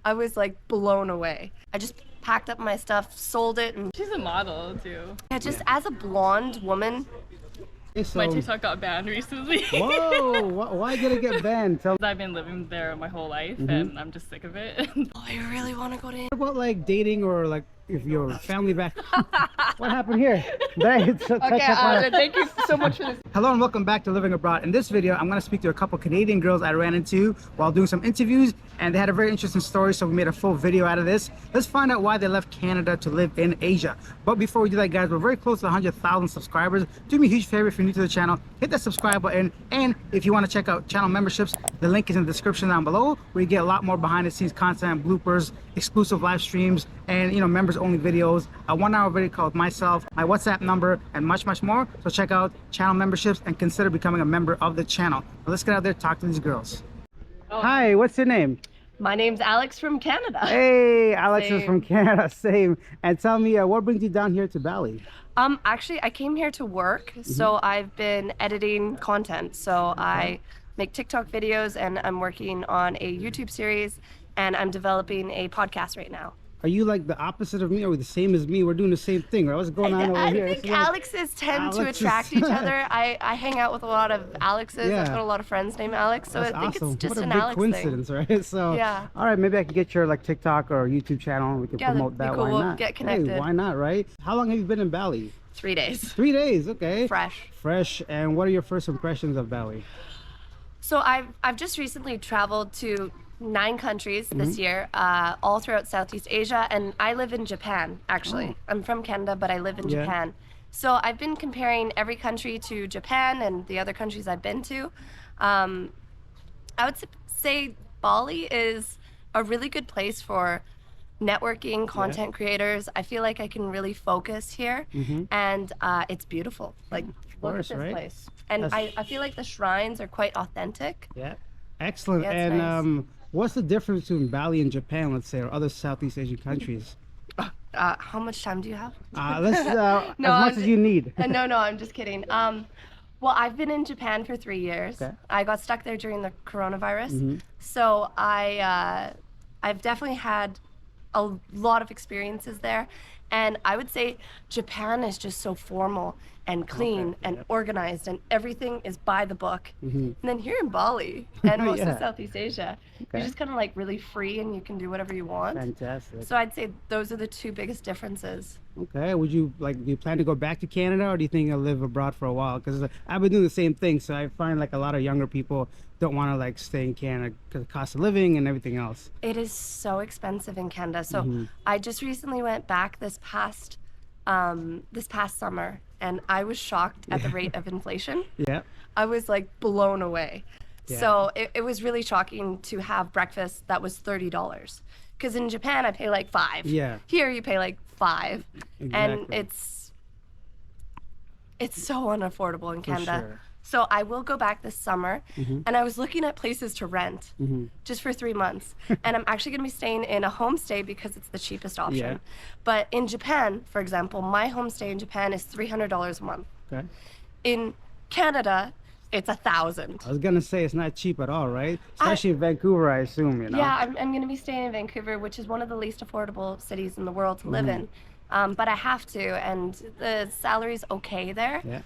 I was like blown away. I just packed up my stuff, sold it, and She's a model too. yeah, just as a blonde woman. My TikTok got banned recently. Whoa, why did it get banned? Tell me. I've been living there my whole life and I'm just sick of it. Oh, I really want to go to. What about like dating or like if your family back? What happened here? Thank you so much for this. Hello and welcome back to Living Abroad. In this video, I'm going to speak to a couple Canadian girls I ran into while doing some interviews, and they had a very interesting story, so we made a full video out of this. Let's find out why they left Canada to live in Asia. But before we do that, guys, we're very close to 100,000 subscribers. Do me a huge favor if you're new to the channel, hit that subscribe button, and if you want to check out channel memberships, the link is in the description down below, where you get a lot more behind the scenes content, bloopers, exclusive live streams, and members only videos, a 1-hour video called myself, my WhatsApp number, and much more. So check out channel memberships and consider becoming a member of the channel. Now let's get out there, talk to these girls. Hi, what's your name? My name's Alex from Canada. Hey, Alex is Same. from Canada. Same. And tell me, what brings you down here to Bali? Actually, I came here to work, so I've been editing content. So I make TikTok videos, and I'm working on a YouTube series, and I'm developing a podcast right now. Are you like the opposite of me, or the same as me? We're doing the same thing, right? What's going on over I here? think It's like- Alexes tend to Alexes. attract each other. I hang out with a lot of Alexes. Yeah. I've got a lot of friends named Alex, so That's I think awesome. it's just what a an big Alex thing. coincidence, right? So, Yeah. all right, maybe I can get your like TikTok or YouTube channel, and we can Yeah, promote that'd that. be cool. Why We'll not? get connected. Hey, why not, right? How long have you been in Bali? 3 days. 3 days, okay. Fresh. Fresh. And what are your first impressions of Bali? So I've just recently traveled to 9 countries this year, all throughout Southeast Asia, and I live in Japan, actually. I'm from Canada, but I live in Yeah. Japan. So I've been comparing every country to Japan and the other countries I've been to. I would say Bali is a really good place for networking, content creators. I feel like I can really focus here, and it's beautiful. Like, look course, at this right? place. And That's- I feel like the shrines are quite authentic. Yeah. Excellent. Yeah, it's and nice. what's the difference between Bali and Japan, let's say, or other Southeast Asian countries? How much time do you have? Let's as No, much as you need. No, I'm just kidding. Well, I've been in Japan for 3 years. Okay. I got stuck there during the coronavirus. So I've definitely had a lot of experiences there. And I would say Japan is just so formal and clean and organized, and everything is by the book. And then here in Bali and most Yeah. of Southeast Asia, you're just kind of like really free and you can do whatever you want. Fantastic. So I'd say those are the 2 biggest differences. Okay. Would you do you plan to go back to Canada, or do you think you'll live abroad for a while? Because I've been doing the same thing, so I find like a lot of younger people don't want to like stay in Canada because of cost of living and everything else. It is so expensive in Canada. So I just recently went back this past summer, and I was shocked at the rate of inflation. Yeah. I was like blown away. Yeah. So it was really shocking to have breakfast that was $30. Because in Japan I pay like $5. Yeah. Here you pay like $5, and Exactly. it's so unaffordable in Canada. sure. So I will go back this summer, and I was looking at places to rent just for 3 months. And I'm actually going to be staying in a homestay because it's the cheapest option. Yeah. But in Japan, for example, my homestay in Japan is $300 a month. Okay. In Canada, it's $1,000. I was gonna say it's not cheap at all, right? Especially in Vancouver, I assume. Yeah, I'm going to be staying in Vancouver, which is one of the least affordable cities in the world to live in. But I have to, and the salary's okay there. Yeah.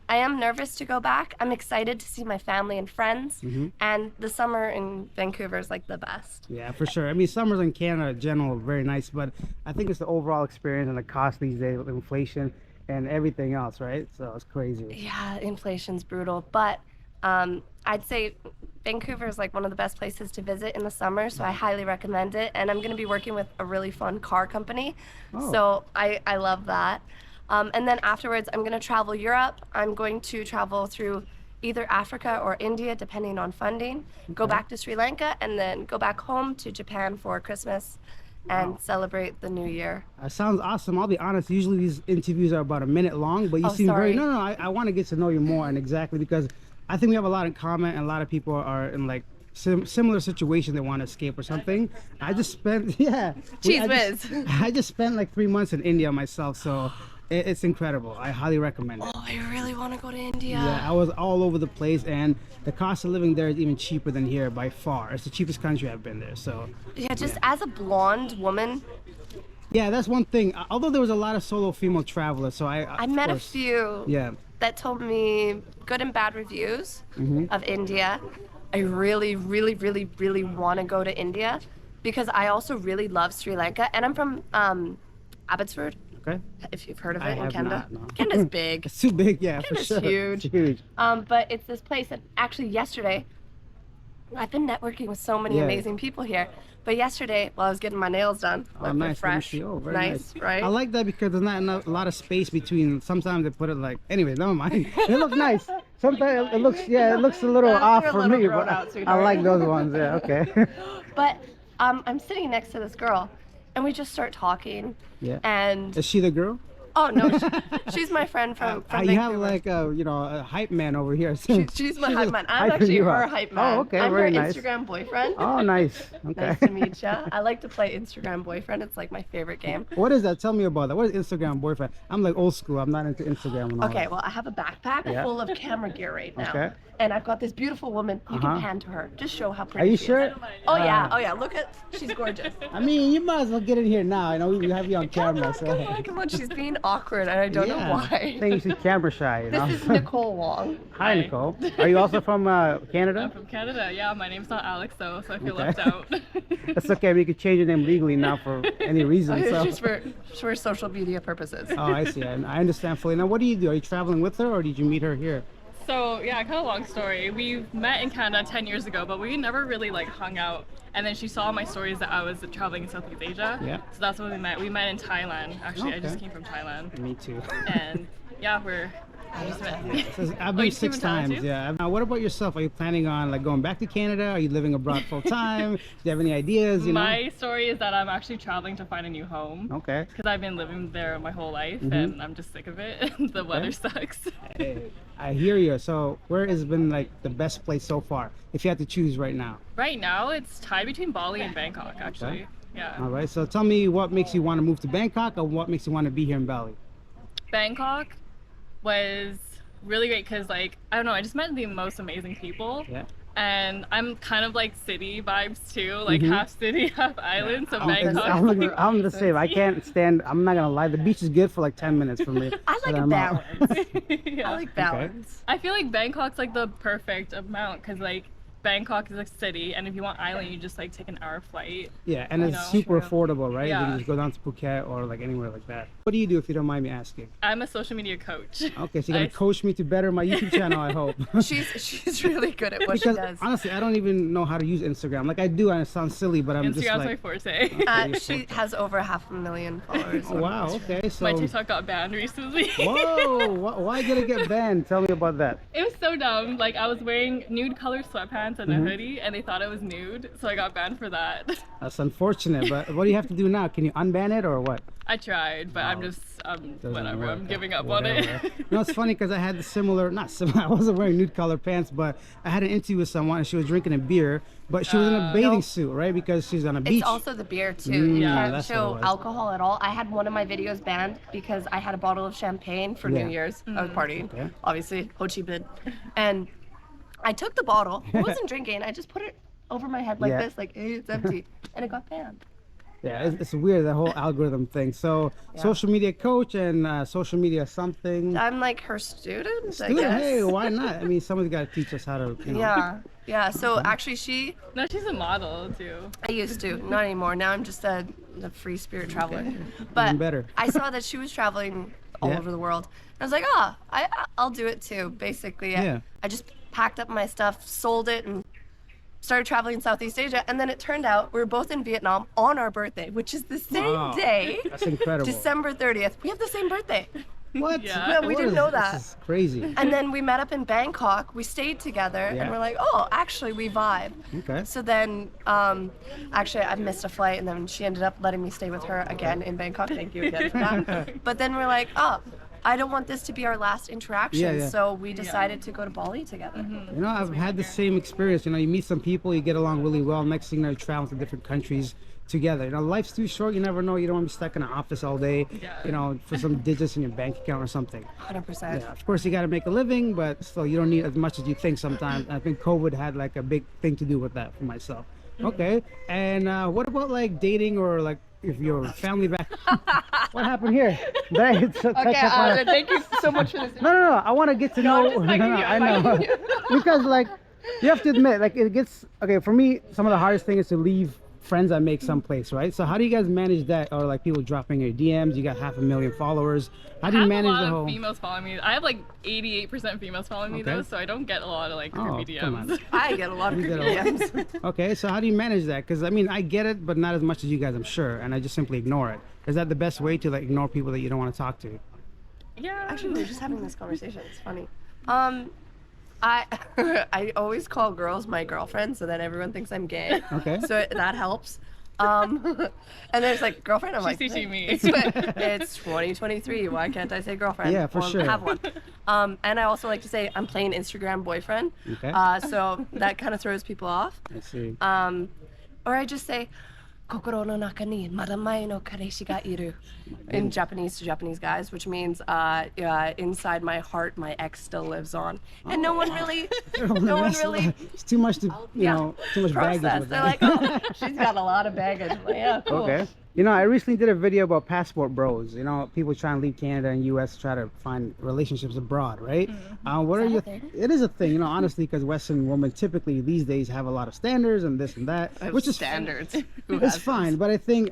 I am nervous to go back. I'm excited to see my family and friends, and the summer in Vancouver is like the best. Yeah, for sure. I mean, summers in Canada in general are very nice, but I think it's the overall experience and the cost these days with inflation and everything else, right? So it's crazy. Yeah, inflation's brutal, but I'd say Vancouver is like one of the best places to visit in the summer, so I highly recommend it. And I'm going to be working with a really fun car company, so I love that. And then afterwards, I'm going to travel Europe. I'm going to travel through either Africa or India, depending on funding, go back to Sri Lanka, and then go back home to Japan for Christmas and celebrate the new year. Sounds awesome. I'll be honest, usually these interviews are about a minute long, but you Oh, seem sorry. very, I want to get to know you more, and exactly because I think we have a lot in common, and a lot of people are in like similar situation, they want to escape or something. I just spent Cheese whiz. I just spent like 3 months in India myself, so It's incredible. I highly recommend it. Oh, I really want to go to India. Yeah, I was all over the place, and the cost of living there is even cheaper than here by far. It's the cheapest country I've been there. So Yeah, just as a blonde woman, yeah, that's one thing. Although there was a lot of solo female travelers, so I met a few Yeah. that told me good and bad reviews Mm-hmm. of India. I really, really, really, really want to go to India because I also really love Sri Lanka, and I'm from Abbotsford, Okay. if you've heard of I it in have Canada. not, no. Canada's big. It's too big, yeah, for Canada's sure. huge. It's huge. But it's this place that actually yesterday, I've been networking with so many Yeah. amazing people here. But yesterday, while I was getting my nails done, Oh, like they're nice. Let me fresh, see. Oh, very nice, right? I like that because there's not a lot of space between. Sometimes they put it like. Anyway, never mind. It looks nice. Sometimes it looks. Yeah, it looks a little off They're a for little me. grown But out, I sweetheart. like those ones. Yeah. Okay. But I'm sitting next to this girl, and we just start talking. Yeah. And Is she the girl? oh no, she's my friend from You have Vancouver. like a hype man over here. She's my hype man. I'm hyping actually you her up. hype man. Oh, okay, I'm very her nice. Instagram boyfriend. Oh, nice. Okay. Nice to meet you. I like to play Instagram boyfriend. It's like my favorite game. What is that? Tell me about that. What is Instagram boyfriend? I'm like old school. I'm not into Instagram and all Okay, that. well, I have a backpack Yeah. full of camera gear right now. Okay. And I've got this beautiful woman. You Uh-huh. can pan to her. Just show how Are pretty you she sure? is. Oh yeah, oh yeah. Look at, she's gorgeous. I mean, you might as well get in here now. I know we have you on Come camera. on, So. come on, come on. She's being awkward, and I don't know I why. think she's camera shy. You know? This is Nicole Wong. Hi, Nicole. Are you also from Canada? I'm from Canada. Yeah, my name's not Alex though, so I feel Okay. left out. That's okay. We could change your name legally now for any reason. It's So. just for social media purposes. Oh, I see. I understand fully. Now, what do you do? Are you traveling with her, or did you meet her here? So yeah, kind of long story. We met in Canada 10 years ago, but we never really like hung out. And then she saw my stories that I was traveling in Southeast Asia. Yeah. So that's when we met. We met in Thailand. Actually, I just Okay. came from Thailand. Me too. And yeah, I just met. I've Oh, been you 6 came from Thailand times. too? Yeah. Now, what about yourself? Are you planning on like going back to Canada? Are you living abroad full time? Do you have any ideas? You know? My story is that I'm actually traveling to find a new home. Okay. Because I've been living there my whole life and I'm just sick of it. The weather sucks. Hey, I hear you. So, where has been like the best place so far? If you had to choose right now. Right now, it's tied between Bali and Bangkok, actually. Okay. Yeah. All right. So, tell me what makes you want to move to Bangkok, or what makes you want to be here in Bali? Bangkok was really great because, like, I don't know, I just met the most amazing people. Yeah. And I'm kind of like city vibes too, like half city, half island. So Bangkok. I'm the same. I can't stand. I'm not gonna lie. The beach is good for like 10 minutes for me. I but like I'm out. balance. Yeah. I like balance. I feel like Bangkok's like the perfect amount because like Bangkok is a city, and if you want island, you just like take an hour flight. Yeah, and I it's know. super affordable, right? You Yeah. can just go down to Phuket or like anywhere like that. What do you do if you don't mind me asking? I'm a social media coach. Okay, so you're gonna I- coach me to better my YouTube channel, I hope. She's really good at what Because she does. honestly, I don't even know how to use Instagram. Like I do, and it sounds silly, but I'm just Instagram's my like, forte. She has over 500,000 followers. oh, wow, okay, so. My TikTok got banned recently. Whoa, why did it get banned? Tell me about that. It was so dumb. Like I was wearing nude color sweatpants and Mm-hmm. a hoodie, and they thought it was nude, so I got banned for that. That's unfortunate, but what do you have to do now? Can you unban it or what? I tried, but I'm No, just Doesn't whatever. work. I'm giving up Whatever. on it. No, it's funny because I had the similar, not similar, I wasn't wearing nude color pants, but I had an interview with someone and she was drinking a beer, but she was in a bathing No. suit, right? Because she's on a beach. It's also the beer too. You Yeah, can't that's what show it was. alcohol at all. I had one of my videos banned because I had a bottle of champagne for Yeah. New Year's. I was partying, Okay. obviously, Ho Chi Minh, and I took the bottle. I wasn't drinking. I just put it over my head like Yeah. this, like, hey, it's empty, and it got banned. Yeah, it's weird, that whole algorithm thing. So, social media coach and social media something. I'm like her student, I Dude, guess. hey, why not? I mean, somebody's got to teach us how to, you know. Yeah, yeah. So actually, No, she's a model too. I used to, not anymore. Now I'm just a free spirit traveler. But Even better. I saw that she was traveling all Yeah. over the world. I was like, I'll do it too. Basically, Yeah. I just packed up my stuff, sold it, and started traveling in Southeast Asia. And then it turned out we were both in Vietnam on our birthday, which is the same Wow. day, That's incredible. December 30th. We have the same birthday. What? Yeah. Yeah, we What didn't is- know that. This is crazy. And then we met up in Bangkok. We stayed together, Yeah. and we're like, oh, actually, we vibe. Okay. So then, actually, I missed a flight, and then she ended up letting me stay with her again in Bangkok. Thank you again for that. But then we're like, oh, I don't want this to be our last interaction. Yeah. So we decided to go to Bali together. You know, I've had the same experience. You know, you meet some people, you get along really well. Next thing you know, you're traveling to different countries together. You know, life's too short. You never know. You don't want to be stuck in an office all day, you know, for some digits in your bank account or something. 100%. Yeah, of course, you got to make a living, but still, you don't need as much as you think sometimes. I think COVID had like a big thing to do with that for myself. Okay. And what about like dating or like if your family back? What happened here? Thank you so much for this. No. I want to get to know. I know. Because like you have to admit, like it gets okay for me. Some of the hardest thing is to leave friends I make someplace, right? So how do you guys manage that? Or like people dropping your DMs? You got 500,000 followers. How do you manage the I have a lot whole? of females following me. I have like 88% females following me though, so I don't get a lot of like creepy come on. DMs. I get a lot of You creepy get a lot. DMs. Okay, so how do you manage that? Because I mean, I get it, but not as much as you guys, I'm sure, and I just simply ignore it. Is that the best way to like ignore people that you don't want to talk to? Yeah. Actually, we were just having this conversation. It's funny. I I always call girls my girlfriend, so then everyone thinks I'm gay. Okay. So that helps. And there's like girlfriend. I'm like, teaching me. It's 2023. Why can't I say girlfriend? Yeah, for or sure. Have one. And I also like to say I'm playing Instagram boyfriend. Okay. So that kind of throws people off. I see. Or I just say, kokoro no naka ni madamai no kareshi ga iru, in Japanese to Japanese guys, which means inside my heart my ex still lives on, and no one really It's too much to, you know, too much baggage process. with They're that. like, oh, she's got a lot of baggage. I'm like, yeah, cool. Okay. You know, I recently did a video about passport bros. You know, people trying to leave Canada and U.S. try to find relationships abroad, right? What are your? It is a thing, you know, honestly, because Western women typically these days have a lot of standards and this and that, which is standards. Who It's has fine, but I think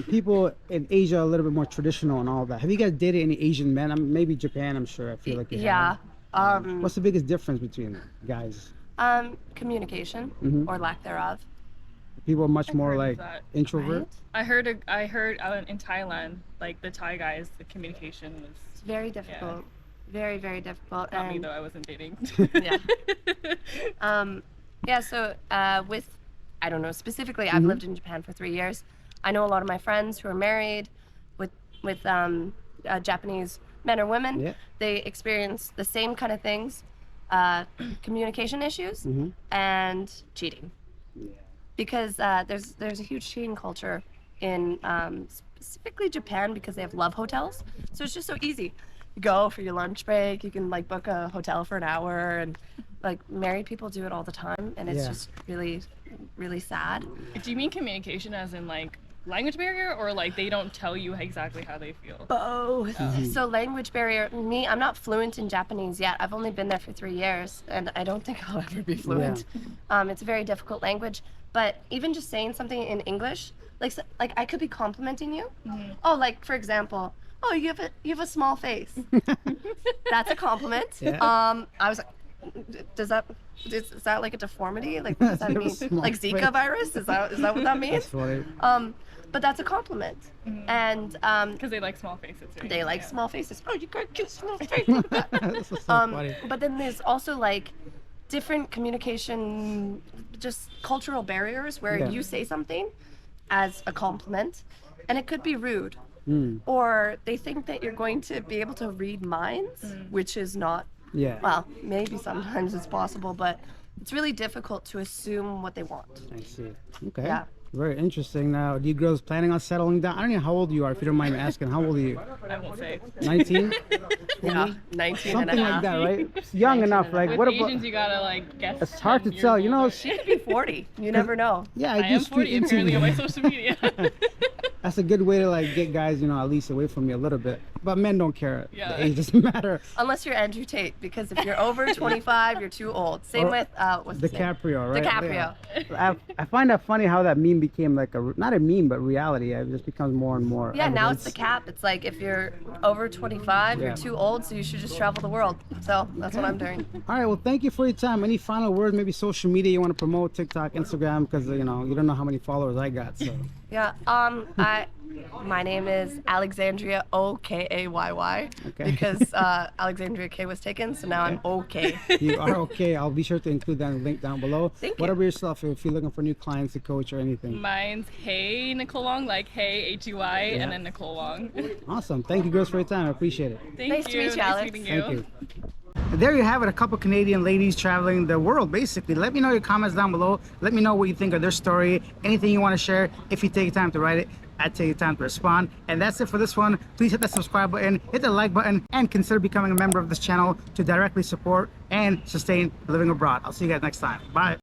people in Asia are a little bit more traditional and all that. Have you guys dated any Asian men? Maybe Japan. I'm sure. I feel like you Yeah. have. What's the biggest difference between guys? Communication or lack thereof. People are much more heard of like that. introvert. I heard in Thailand, like the Thai guys, the communication was It's very difficult. Very, very difficult. not me And though. I wasn't dating. yeah. So with, I don't know specifically. I've lived in Japan for 3 years. I know a lot of my friends who are married with Japanese men or women. Yeah. They experience the same kind of things, communication issues and cheating. Because there's a huge cheating culture in specifically Japan because they have love hotels. So it's just so easy. You go for your lunch break, you can like book a hotel for an hour, and like married people do it all the time, and it's Yeah. just really, really sad. Do you mean communication as in like language barrier, or like they don't tell you exactly how they feel? Both. So language barrier. Me, I'm not fluent in Japanese yet. I've only been there for 3 years, and I don't think I'll ever be fluent. It's a very difficult language. But even just saying something in English, like I could be complimenting you. Oh, like for example, oh, you have a small face. That's a compliment. Yeah. I was like, is that like a deformity? Like what does that You have a mean? small Like Zika face. virus? Is that what that means? That's funny. But that's a compliment. And Because they like small faces. Right? they like Yeah. small faces. Oh, you got a cute small face. Look at that. This is so funny. But then there's also like different communication, just cultural barriers where Yeah. you say something as a compliment and it could be rude. Or they think that you're going to be able to read minds, which is not, Yeah. well, maybe sometimes it's possible, but it's really difficult to assume what they want. I see. Okay. Yeah. Very interesting. Now, do you girls planning on settling down? I don't know how old you are, if you don't mind me asking. How old are you? I won't say. 19? Yeah, 19 and Something a like half. that, right? It's young enough. Like, With what about? Asians, you gotta like guess. It's hard to 10 years tell. You know, older. She could be 40. You never know. Yeah, I do am street 40 apparently on my interviews. social media. That's a good way to like get guys, you know, at least away from me a little bit. But men don't care. Yeah. The age doesn't matter. Unless you're Andrew Tate, because if you're over 25, you're too old. Same Or with what's his name? DiCaprio, right? DiCaprio. Yeah. I find that funny how that meme became like not a meme, but reality. It just becomes more and more. Yeah, now it's evidence. the cap. It's like if you're over 25, Yeah. you're too old, so you should just travel the world. So that's what I'm doing. All right, well, thank you for your time. Any final words, maybe social media you want to promote, TikTok, Instagram, because, you know, you don't know how many followers I got, so. Yeah. My name is Alexandria Okayy Okay. because Alexandria K was taken, so now I'm okay. You are okay. I'll be sure to include that link down below. Thank What you. about yourself if you're looking for new clients to coach or anything? Mine's Hey Nicole Wong, like Hey H-E-Y, and then Nicole Wong. Awesome. Thank you girls for your time. I appreciate it. Thank Nice to you. meet you, Nice Alex. meeting you. Thank you. There you have it, a couple Canadian ladies traveling the world basically. Let me know your comments down below. Let me know what you think of their story, anything you want to share. If you take time to write it, I'd take time to respond. And that's it for this one. Please hit that subscribe button, hit the like button, and consider becoming a member of this channel to directly support and sustain living abroad. I'll see you guys next time. Bye.